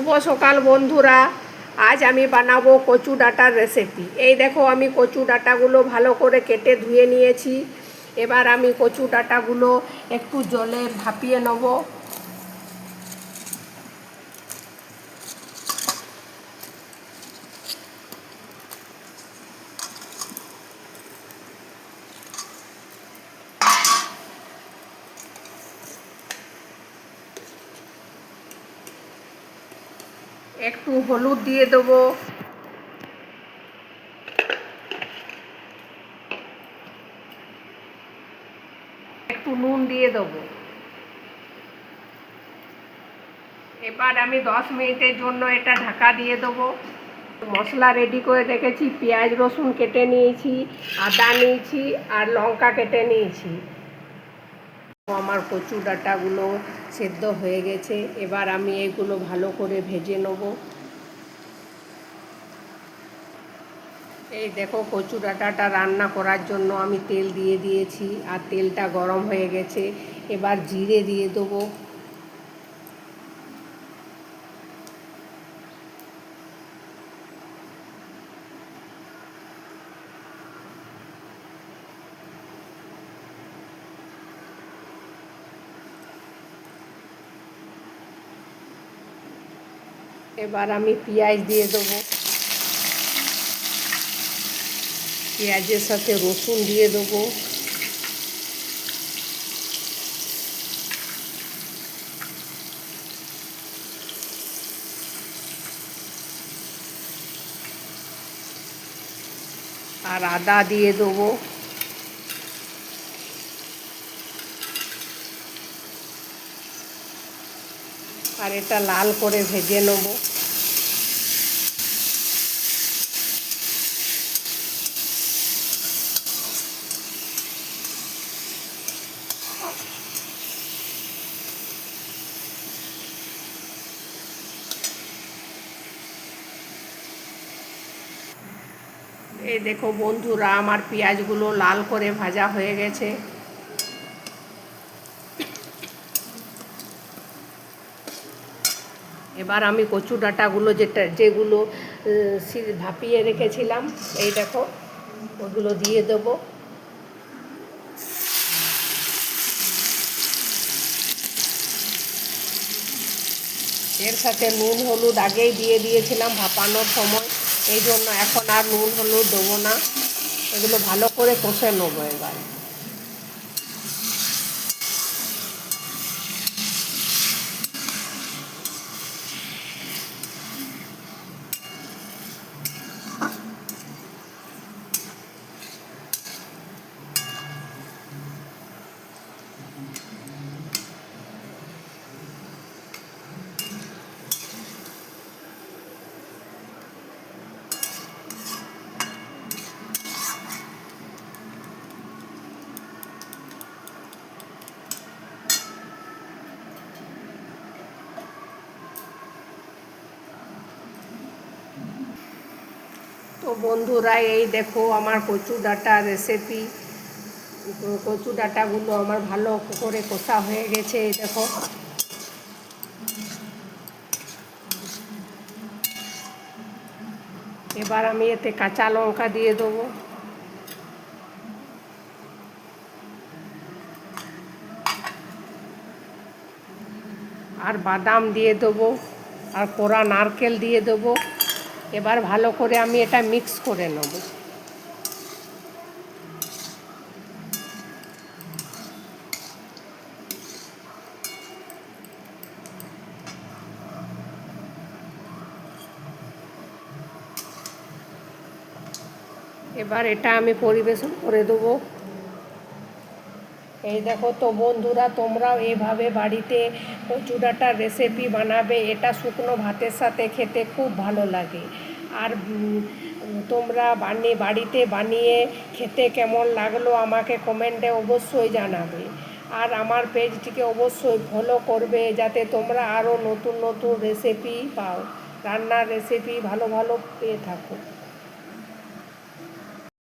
শুভ সকাল বন্ধুরা। আজ আমি বানাবো কচু ডাঁটার রেসিপি। এই দেখো আমি কচু ডাঁটাগুলো ভালো করে কেটে ধুয়ে নিয়েছি। এবার আমি কচু ডাঁটাগুলো একটু জলে ভাপিয়ে নেব। একটু হলুদ দিয়ে দেবো, একটু নুন দিয়ে দেবো। এবার আমি 10 মিনিটের জন্য এটা ঢাকা দিয়ে দেবো। মশলা রেডি করে রেখেছি, পেঁয়াজ রসুন কেটে নিয়েছি, আদা নিয়েছি আর লঙ্কা কেটে নিয়েছি। আমার কচু ডাঁটাগুলো সেদ্ধ হয়ে গেছে। এবার আমি এগুলো ভালো করে ভেজে নেব। এই দেখো কচু ডাঁটাটা রান্না করার জন্য আমি তেল দিয়ে দিয়েছি আর তেলটা গরম হয়ে গেছে। এবার জিরে দিয়ে দেবো। এবার আমি পেঁয়াজ দিয়ে দেবো। পেঁয়াজের সাথে রসুন দিয়ে দেবো। আর আদা দিয়ে দেবো। আর এটা লাল করে ভেজে নেব। এই দেখো বন্ধুরা, আমার পেঁয়াজগুলো লাল করে ভাজা হয়ে গেছে। এবার আমি কচু ডাঁটাগুলো যেগুলো ভাপিয়ে রেখেছিলাম, এই দেখো ওগুলো দিয়ে দেবো। এর সাথে নুন হলুদ আগেই দিয়ে দিয়েছিলাম ভাপানোর সময়, এই জন্য এখন আর নুন হলুদ দেবো না। এগুলো ভালো করে কষে নেবো। এবার তো বন্ধুরা, এই দেখো আমার কচু ডাঁটা রেসিপি। কচু ডাঁটাগুলো আমার ভালো করে কষা হয়ে গেছে। এই দেখো এবার আমি এতে কাঁচা লঙ্কা দিয়ে দেবো। আর বাদাম দিয়ে দেবো আর কোরা নারকেল দিয়ে দেবো। এবার ভালো করে আমি এটা মিক্স করে নেব। এবার এটা আমি পরিবেশন করে দেবো। এই দেখো তো বন্ধুরা, তোমরাও এভাবে বাড়িতে কচু ডাঁটার রেসিপি বানাবে। এটা শুকনো ভাতের সাথে খেতে খুব ভালো লাগে। আর তোমরা বাড়িতে বানিয়ে খেতে কেমন লাগলো আমাকে কমেন্টে অবশ্যই জানাবে। আর আমার পেজটিকে অবশ্যই ফলো করবে, যাতে তোমরা আরও নতুন নতুন রেসিপি পাও, রান্নার রেসিপি ভালো ভালো পেয়ে থাকো।